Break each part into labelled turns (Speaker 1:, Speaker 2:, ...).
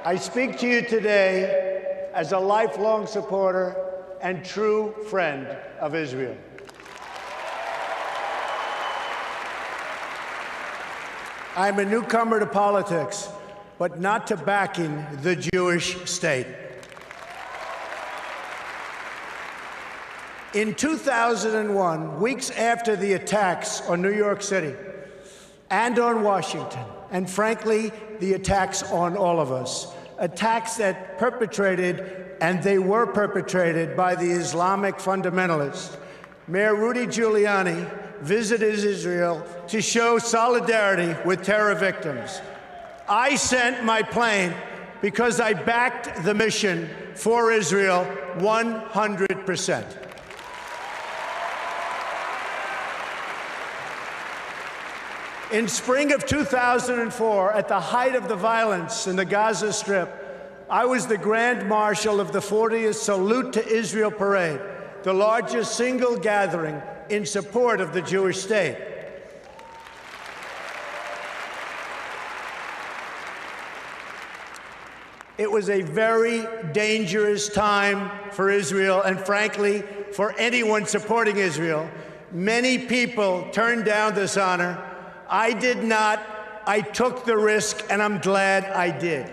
Speaker 1: I speak to you today as a lifelong supporter and true friend of Israel. I'm a newcomer to politics, but not to backing the Jewish state. In 2001, weeks after the attacks on New York City and on Washington, and frankly, the attacks on all of us, attacks that they were perpetrated by the Islamic fundamentalists, Mayor Rudy Giuliani visited Israel to show solidarity with terror victims. I sent my plane because I backed the mission for Israel 100%. In spring of 2004, at the height of the violence in the Gaza Strip, I was the Grand Marshal of the 40th Salute to Israel Parade, the largest single gathering in support of the Jewish state. It was a very dangerous time for Israel and, frankly, for anyone supporting Israel. Many people turned down this honor. I did not. I took the risk, and I'm glad I did.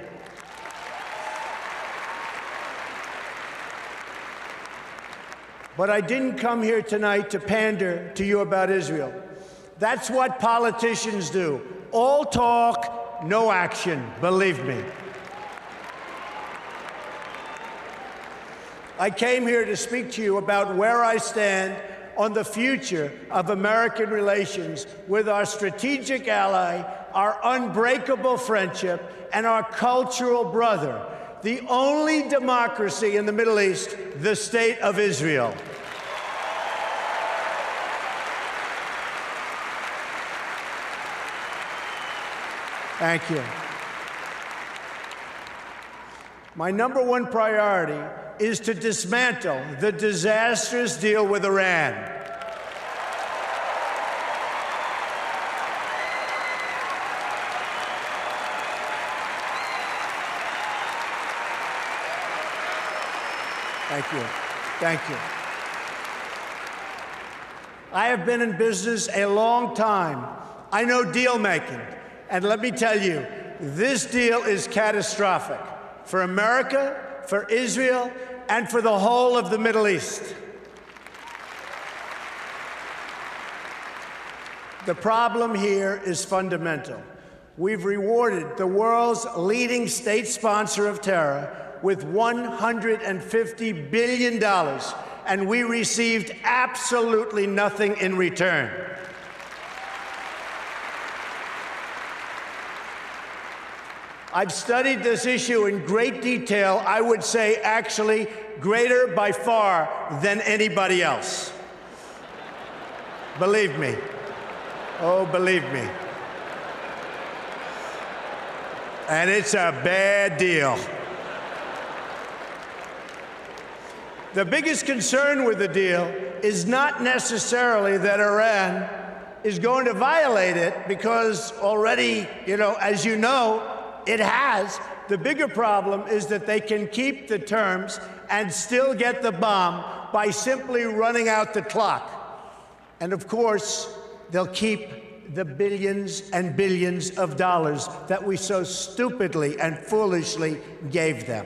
Speaker 1: But I didn't come here tonight to pander to you about Israel. That's what politicians do. All talk, no action, believe me. I came here to speak to you about where I stand on the future of American relations with our strategic ally, our unbreakable friendship, and our cultural brother, the only democracy in the Middle East, the State of Israel. Thank you. My number one priority is to dismantle the disastrous deal with Iran. Thank you. Thank you. I have been in business a long time. I know deal making. And let me tell you, this deal is catastrophic for America, for Israel, and for the whole of the Middle East. The problem here is fundamental. We've rewarded the world's leading state sponsor of terror with $150 billion, and we received absolutely nothing in return. I've studied this issue in great detail, I would say actually greater by far than anybody else. Believe me. Oh, believe me. And it's a bad deal. The biggest concern with the deal is not necessarily that Iran is going to violate it, because already, as you know, it has. The bigger problem is that they can keep the terms and still get the bomb by simply running out the clock. And of course, they'll keep the billions and billions of dollars that we so stupidly and foolishly gave them.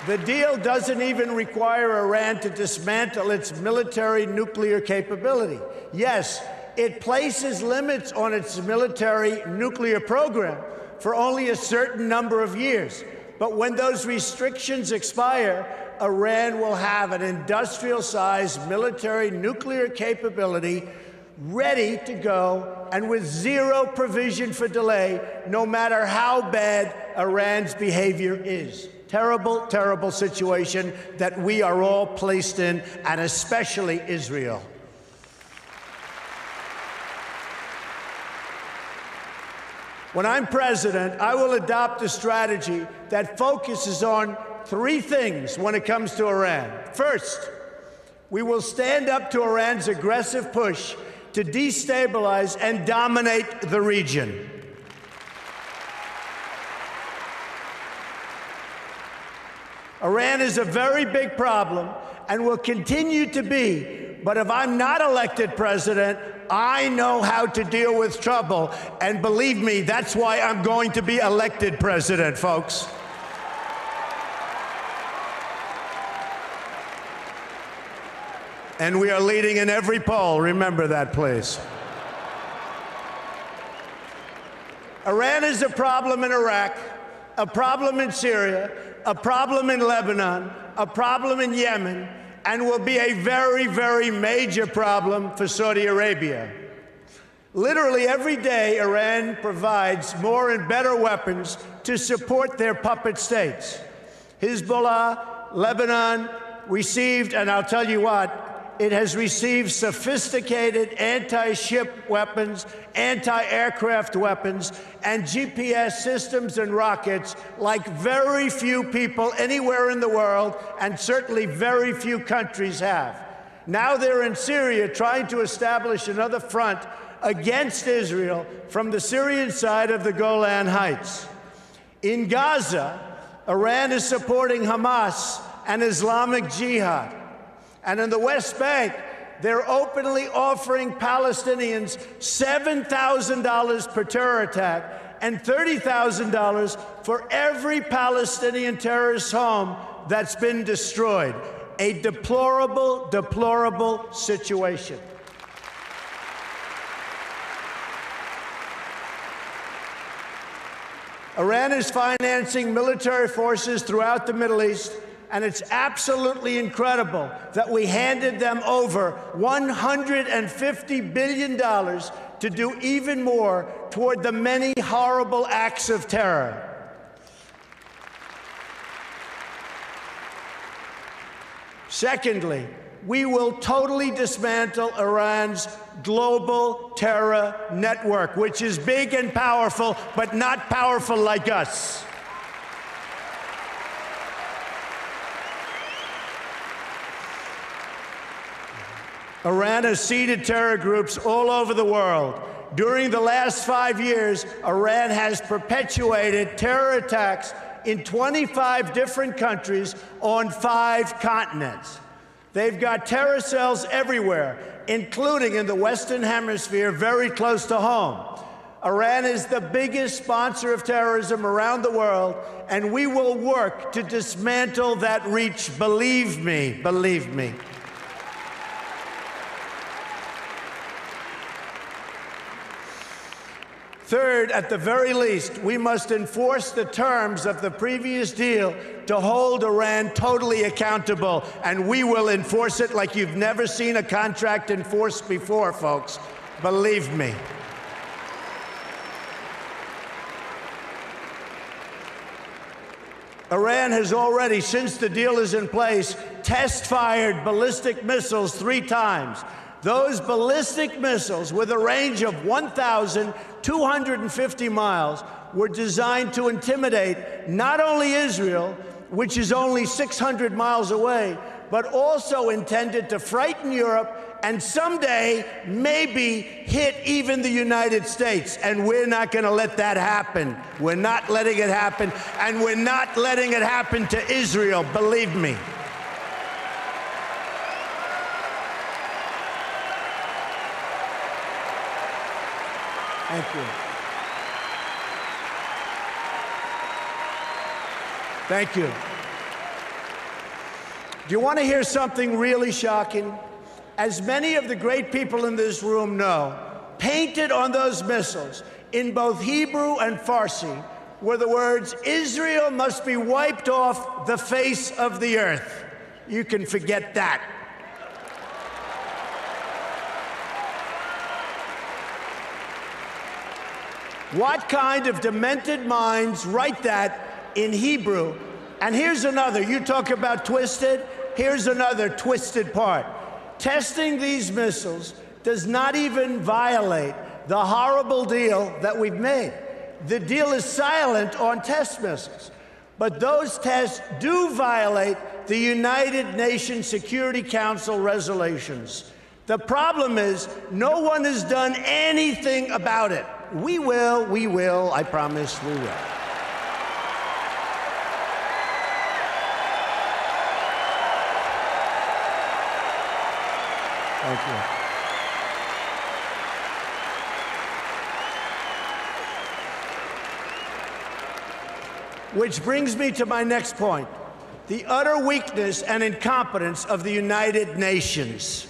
Speaker 1: The deal doesn't even require Iran to dismantle its military nuclear capability. Yes, it places limits on its military nuclear program for only a certain number of years. But when those restrictions expire, Iran will have an industrial-sized military nuclear capability ready to go and with zero provision for delay, no matter how bad Iran's behavior is. Terrible, terrible situation that we are all placed in, and especially Israel. When I'm president, I will adopt a strategy that focuses on three things when it comes to Iran. First, we will stand up to Iran's aggressive push to destabilize and dominate the region. Iran is a very big problem and will continue to be, but if I'm not elected president, I know how to deal with trouble, and believe me, that's why I'm going to be elected president, folks. And we are leading in every poll. Remember that, please. Iran is a problem in Iraq, a problem in Syria, a problem in Lebanon, a problem in Yemen, and will be a very, very major problem for Saudi Arabia. Literally every day, Iran provides more and better weapons to support their puppet states. Hezbollah, Lebanon, received, and I'll tell you what, it has received sophisticated anti-ship weapons, anti-aircraft weapons, and GPS systems and rockets like very few people anywhere in the world, and certainly very few countries have. Now they're in Syria trying to establish another front against Israel from the Syrian side of the Golan Heights. In Gaza, Iran is supporting Hamas and Islamic Jihad. And in the West Bank, they're openly offering Palestinians $7,000 per terror attack and $30,000 for every Palestinian terrorist home that's been destroyed. A deplorable, deplorable situation. Iran is financing military forces throughout the Middle East, and it's absolutely incredible that we handed them over $150 billion to do even more toward the many horrible acts of terror. Secondly, we will totally dismantle Iran's global terror network, which is big and powerful, but not powerful like us. Iran has seeded terror groups all over the world. During the last 5 years, Iran has perpetuated terror attacks in 25 different countries on 5 continents. They've got terror cells everywhere, including in the Western Hemisphere, very close to home. Iran is the biggest sponsor of terrorism around the world, and we will work to dismantle that reach. Believe me, believe me. Third, at the very least, we must enforce the terms of the previous deal to hold Iran totally accountable, and we will enforce it like you've never seen a contract enforced before, folks. Believe me. Iran has already, since the deal is in place, test-fired ballistic missiles 3 times. Those ballistic missiles, with a range of 1,250 miles, were designed to intimidate not only Israel, which is only 600 miles away, but also intended to frighten Europe and someday maybe hit even the United States. And we're not going to let that happen. We're not letting it happen, and we're not letting it happen to Israel, believe me. Thank you. Thank you. Do you want to hear something really shocking? As many of the great people in this room know, painted on those missiles in both Hebrew and Farsi were the words, "Israel must be wiped off the face of the earth." You can forget that. What kind of demented minds write that in Hebrew? And here's another. You talk about twisted. Here's another twisted part. Testing these missiles does not even violate the horrible deal that we've made. The deal is silent on test missiles. But those tests do violate the United Nations Security Council resolutions. The problem is no one has done anything about it. We will, I promise we will. Thank you. Which brings me to my next point, the utter weakness and incompetence of the United Nations.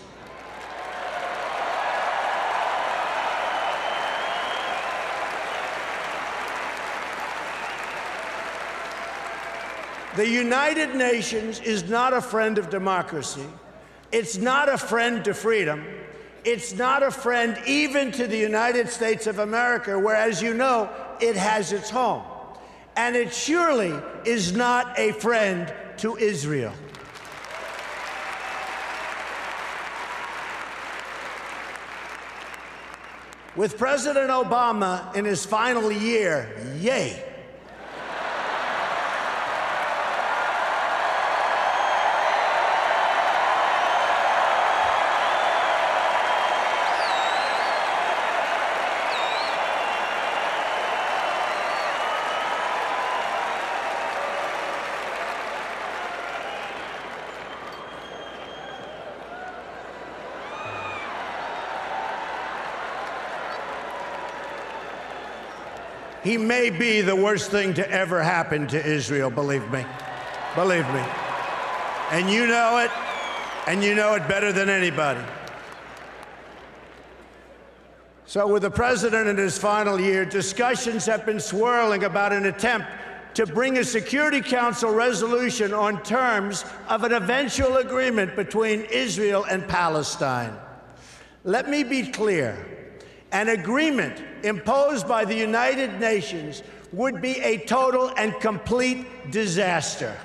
Speaker 1: The United Nations is not a friend of democracy. It's not a friend to freedom. It's not a friend even to the United States of America, where, as you know, it has its home. And it surely is not a friend to Israel. With President Obama in his final year, yay. He may be the worst thing to ever happen to Israel, believe me. Believe me. And you know it better than anybody. So with the president in his final year, discussions have been swirling about an attempt to bring a Security Council resolution on terms of an eventual agreement between Israel and Palestine. Let me be clear. An agreement imposed by the United Nations would be a total and complete disaster.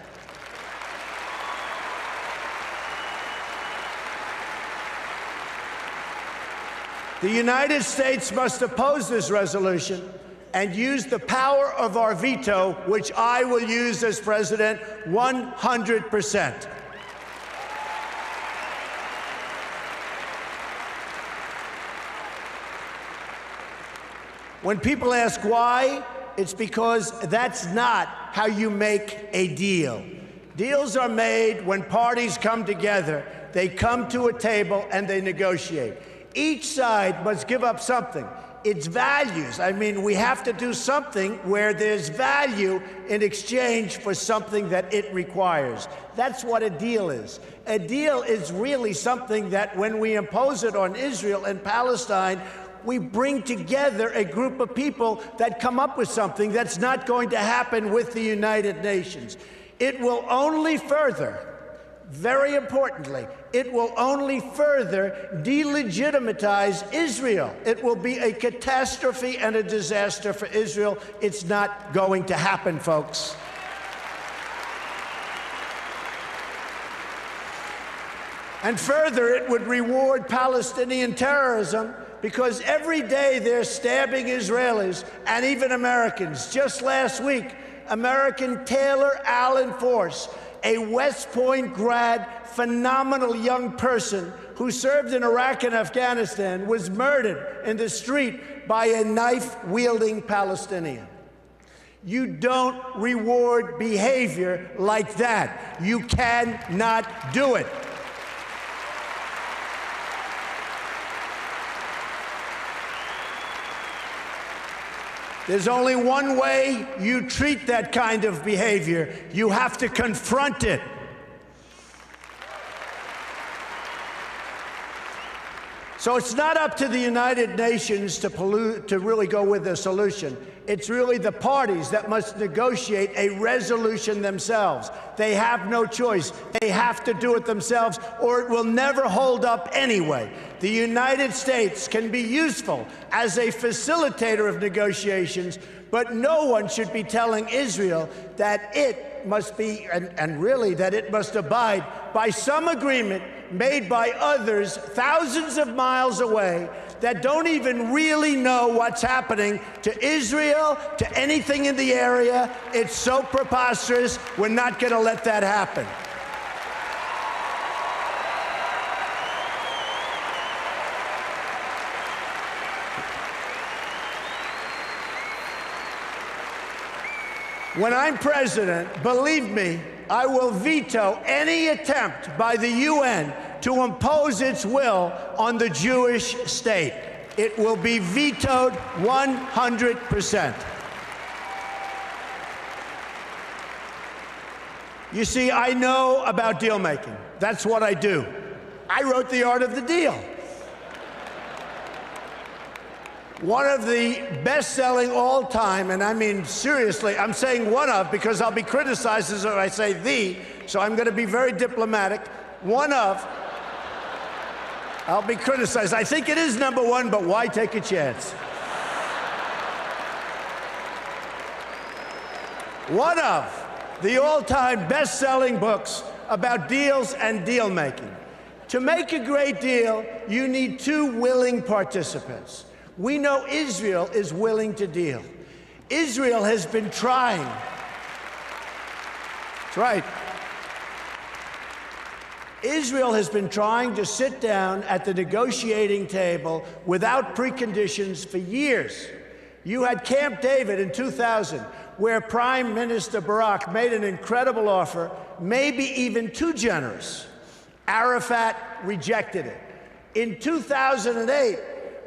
Speaker 1: The United States must oppose this resolution and use the power of our veto, which I will use as president 100%. When people ask why, it's because that's not how you make a deal. Deals are made when parties come together. They come to a table and they negotiate. Each side must give up something. It's values. I mean, we have to do something where there's value in exchange for something that it requires. That's what a deal is. A deal is really something that when we impose it on Israel and Palestine, we bring together a group of people that come up with something that's not going to happen with the United Nations. It will only further, very importantly, it will only further delegitimize Israel. It will be a catastrophe and a disaster for Israel. It's not going to happen, folks. And further, it would reward Palestinian terrorism, because every day they're stabbing Israelis and even Americans. Just last week, American Taylor Allen Force, a West Point grad, phenomenal young person who served in Iraq and Afghanistan, was murdered in the street by a knife-wielding Palestinian. You don't reward behavior like that. You cannot do it. There's only one way you treat that kind of behavior. You have to confront it. So it's not up to the United Nations to really go with a solution. It's really the parties that must negotiate a resolution themselves. They have no choice. They have to do it themselves, or it will never hold up anyway. The United States can be useful as a facilitator of negotiations, but no one should be telling Israel that it must be, and really that it must abide by some agreement made by others thousands of miles away that don't even really know what's happening to Israel, to anything in the area. It's so preposterous. We're not going to let that happen. When I'm president, believe me, I will veto any attempt by the UN to impose its will on the Jewish state. It will be vetoed 100%. You see, I know about deal making. That's what I do. I wrote The Art of the Deal. One of the best-selling all-time, and I mean seriously, I'm saying one of because I'll be criticized if I say the, so I'm going to be very diplomatic. One of, I'll be criticized. I think it is number one, but why take a chance? One of the all-time best-selling books about deals and deal-making. To make a great deal, you need two willing participants. We know Israel is willing to deal. Israel has been trying. That's right. Israel has been trying to sit down at the negotiating table without preconditions for years. You had Camp David in 2000, where Prime Minister Barak made an incredible offer, maybe even too generous. Arafat rejected it. In 2008,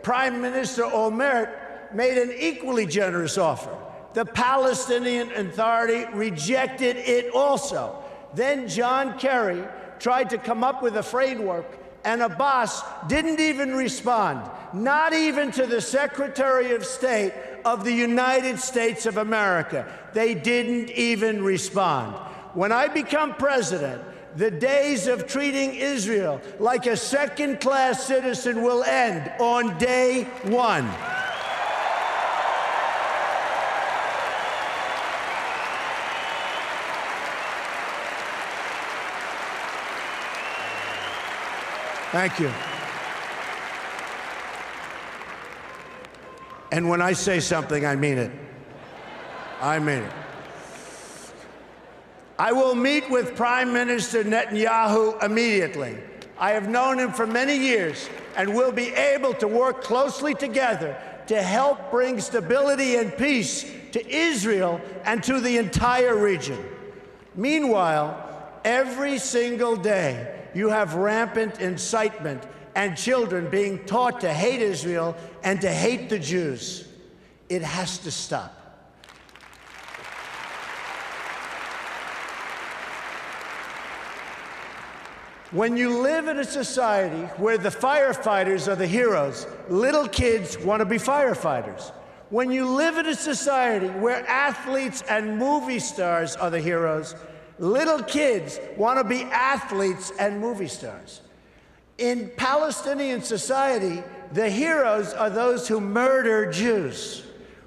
Speaker 1: Prime Minister Olmert made an equally generous offer. The Palestinian Authority rejected it also. Then John Kerry tried to come up with a framework, and Abbas didn't even respond, not even to the Secretary of State of the United States of America. They didn't even respond. When I become president, the days of treating Israel like a second-class citizen will end on day one. Thank you. And when I say something, I mean it. I mean it. I will meet with Prime Minister Netanyahu immediately. I have known him for many years and will be able to work closely together to help bring stability and peace to Israel and to the entire region. Meanwhile, every single day, you have rampant incitement and children being taught to hate Israel and to hate the Jews. It has to stop. When you live in a society where the firefighters are the heroes, little kids want to be firefighters. When you live in a society where athletes and movie stars are the heroes, little kids want to be athletes and movie stars. In Palestinian society, the heroes are those who murder Jews.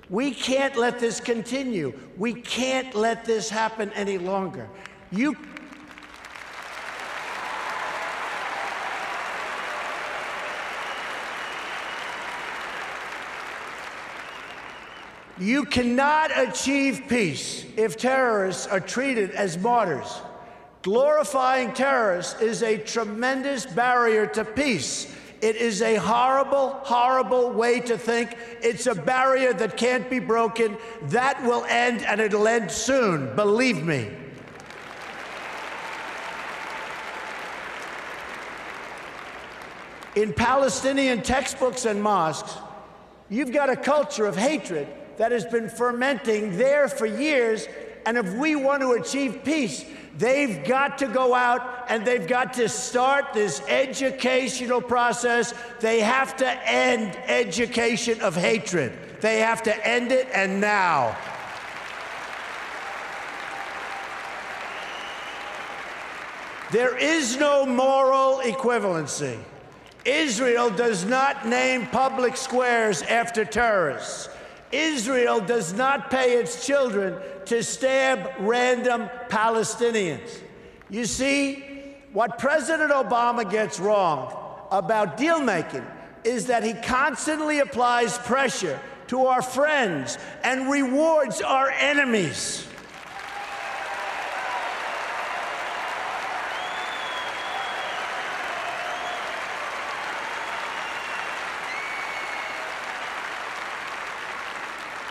Speaker 1: We can't let this continue. We can't let this happen any longer. You cannot achieve peace if terrorists are treated as martyrs. Glorifying terrorists is a tremendous barrier to peace. It is a horrible, horrible way to think. It's a barrier that can't be broken. That will end, and it'll end soon, believe me. In Palestinian textbooks and mosques, you've got a culture of hatred that has been fermenting there for years, and if we want to achieve peace, they've got to go out and they've got to start this educational process. They have to end education of hatred. They have to end it, and now. There is no moral equivalency. Israel does not name public squares after terrorists. Israel does not pay its children to stab random Palestinians. You see, what President Obama gets wrong about deal-making is that he constantly applies pressure to our friends and rewards our enemies.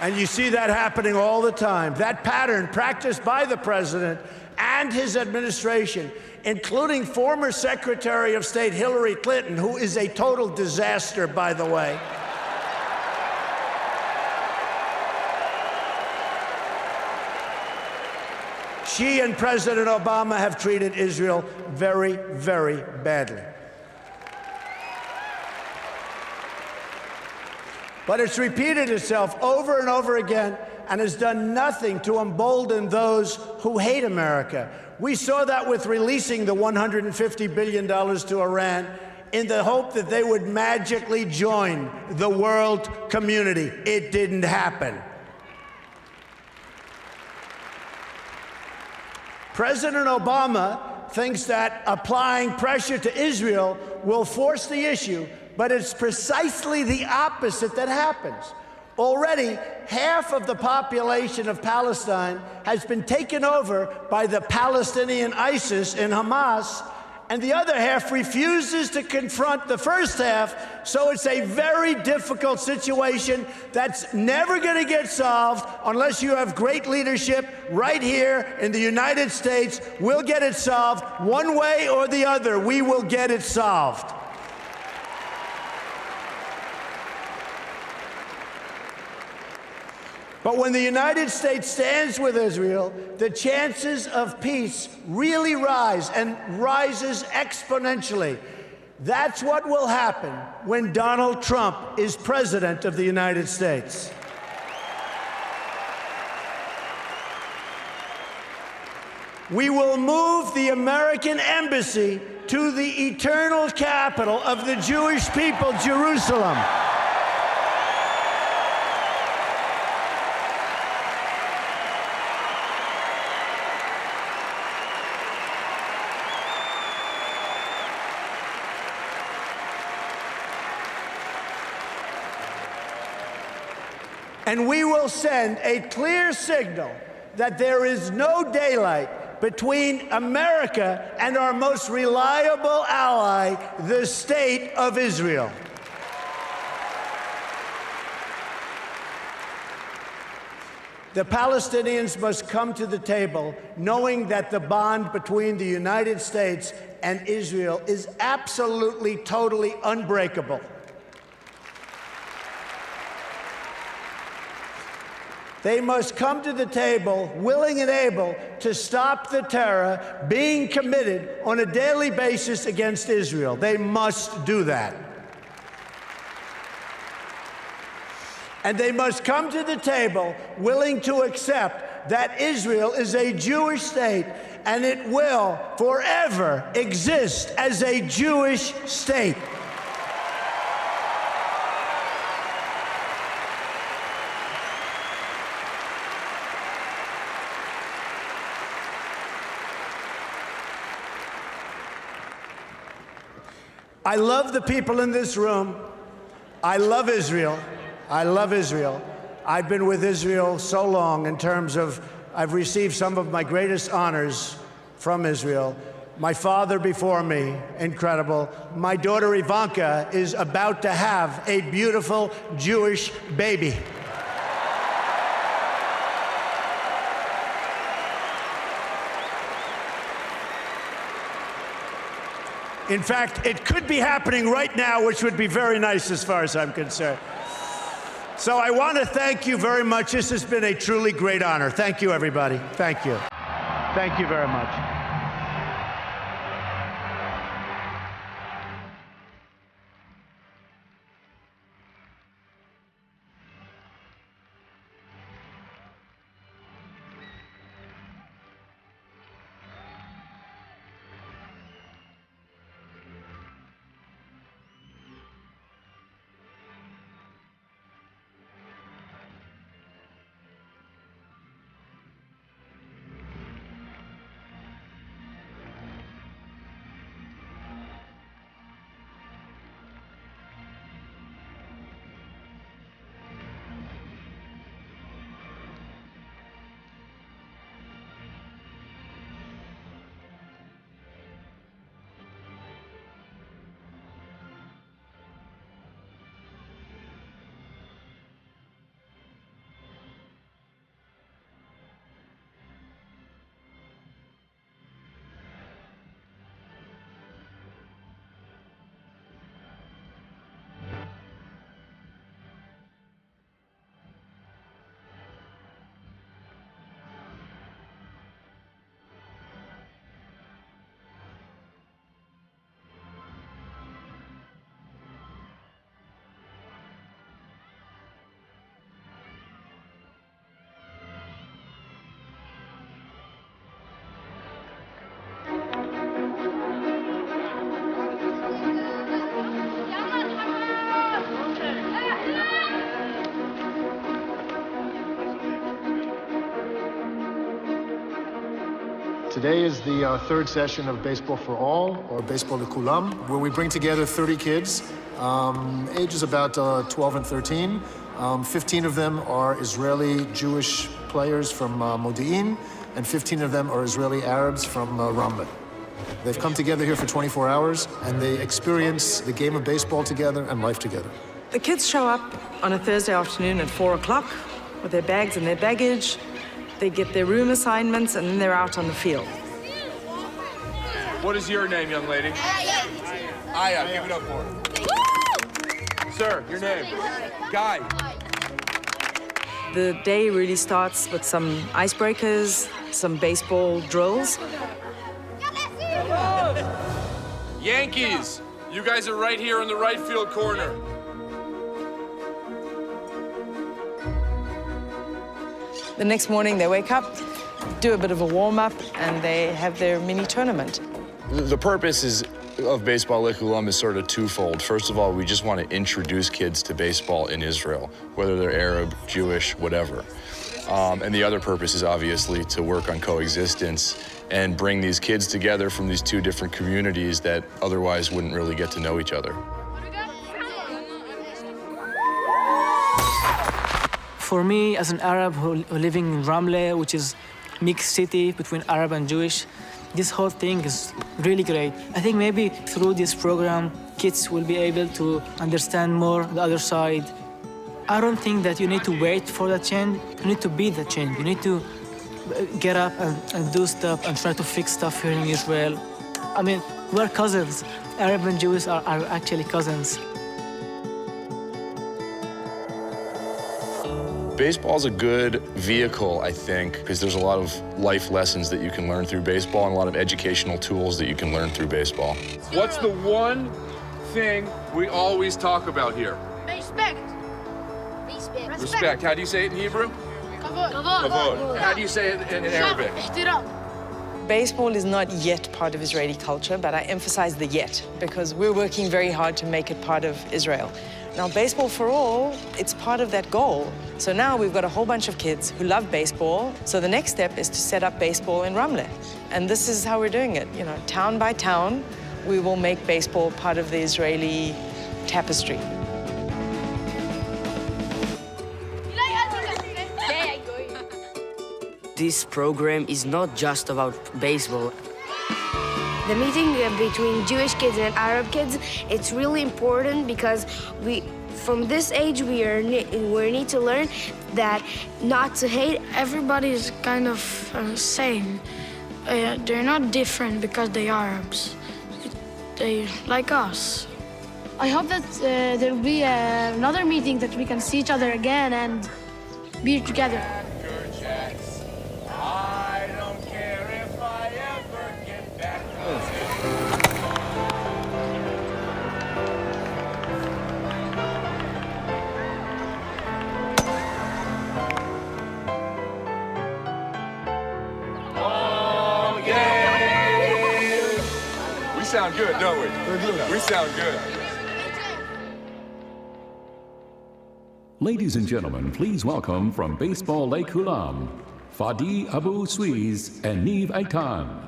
Speaker 1: And you see that happening all the time. That pattern practiced by the president and his administration, including former Secretary of State Hillary Clinton, who is a total disaster, by the way. She and President Obama have treated Israel very, very badly. But it's repeated itself over and over again and has done nothing to embolden those who hate America. We saw that with releasing the $150 billion to Iran in the hope that they would magically join the world community. It didn't happen. President Obama thinks that applying pressure to Israel will force the issue, but it's precisely the opposite that happens. Already, half of the population of Palestine has been taken over by the Palestinian ISIS and Hamas, and the other half refuses to confront the first half, so it's a very difficult situation that's never going to get solved unless you have great leadership right here in the United States. We'll get it solved one way or the other. We will get it solved. But when the United States stands with Israel, the chances of peace really rise, and rises exponentially. That's what will happen when Donald Trump is president of the United States. We will move the American embassy to the eternal capital of the Jewish people, Jerusalem. And we will send a clear signal that there is no daylight between America and our most reliable ally, the State of Israel. The Palestinians must come to the table knowing that the bond between the United States and Israel is absolutely, totally unbreakable. They must come to the table willing and able to stop the terror being committed on a daily basis against Israel. They must do that. And they must come to the table willing to accept that Israel is a Jewish state and it will forever exist as a Jewish state. I love the people in this room. I love Israel. I love Israel. I've been with Israel so long in terms of I've received some of my greatest honors from Israel. My father before me, incredible. My daughter Ivanka is about to have a beautiful Jewish baby. In fact, it could be happening right now, which would be very nice as far as I'm concerned. So I want to thank you very much. This has been a truly great honor. Thank you, everybody. Thank you. Thank you very much.
Speaker 2: Today is the third session of Baseball for All, or Baseball Lekulam, where we bring together 30 kids, ages about 12 and 13. 15 of them are Israeli Jewish players from Modi'in, and 15 of them are Israeli Arabs from Ramle. They've come together here for 24 hours, and they experience the game of baseball together and life together.
Speaker 3: The kids show up on a Thursday afternoon at 4 o'clock with their bags and their baggage. They get their room assignments, and then they're out on the field.
Speaker 4: What is your name, young lady? Aya, give it up for her. Sir, your name? Guy.
Speaker 3: The day really starts with some icebreakers, some baseball drills.
Speaker 4: Yankees, you guys are right here in the right field corner.
Speaker 3: The next morning, they wake up, do a bit of a warm-up, and they have their mini tournament.
Speaker 5: The purpose of Baseball Lekulam is sort of twofold. First of all, we just want to introduce kids to baseball in Israel, whether they're Arab, Jewish, whatever. And the other purpose is obviously to work on coexistence and bring these kids together from these two different communities that otherwise wouldn't really get to know each other.
Speaker 6: For me, as an Arab who living in Ramle, which is mixed city between Arab and Jewish, this whole thing is really great. I think maybe through this program, kids will be able to understand more the other side. I don't think that you need to wait for the change. You need to be the change. You need to get up and do stuff and try to fix stuff here in Israel. I mean, we're cousins. Arab and Jewish are actually cousins.
Speaker 5: Baseball's a good vehicle, I think, because there's a lot of life lessons that you can learn through baseball and a lot of educational tools that you can learn through baseball.
Speaker 4: What's the one thing we always talk about here?
Speaker 7: Respect.
Speaker 4: Respect. How do you say it in Hebrew? Kavod. How do you say it in Arabic?
Speaker 3: Baseball is not yet part of Israeli culture, but I emphasize the yet because we're working very hard to make it part of Israel. Now, Baseball for All, it's part of that goal. So now we've got a whole bunch of kids who love baseball. So the next step is to set up baseball in Ramle. And this is how we're doing it. You know, town by town, we will make baseball part of the Israeli tapestry.
Speaker 8: This program is not just about baseball.
Speaker 7: The meeting between Jewish kids and Arab kids, it's really important because from this age, we need to learn that not to hate.
Speaker 9: Everybody is kind of same. They're not different because they're Arabs. They like us.
Speaker 10: I hope that there will be another meeting that we can see each other again and be together.
Speaker 4: We sound good, don't we? We sound good.
Speaker 11: Ladies and gentlemen, please welcome from Baseball Lekulam, Fadi Abu Suiz and Neve Aitan.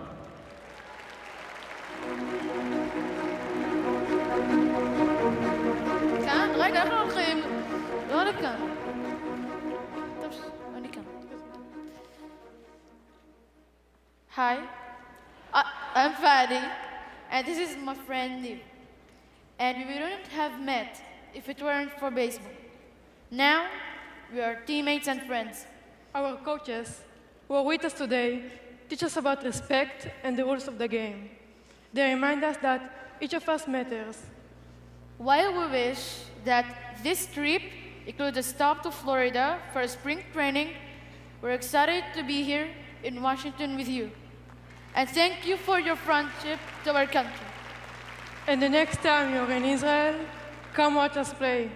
Speaker 10: Hi, I'm Fadi, and this is my friend Neve. And we wouldn't have met if it weren't for baseball. Now, we are teammates and friends.
Speaker 12: Our coaches, who are with us today, teach us about respect and the rules of the game. They remind us that each of us matters.
Speaker 10: While we wish that this trip includes a stop to Florida for a spring training, we're excited to be here in Washington with you. And thank you for your friendship to our country.
Speaker 12: And the next time you're in Israel, come watch us play.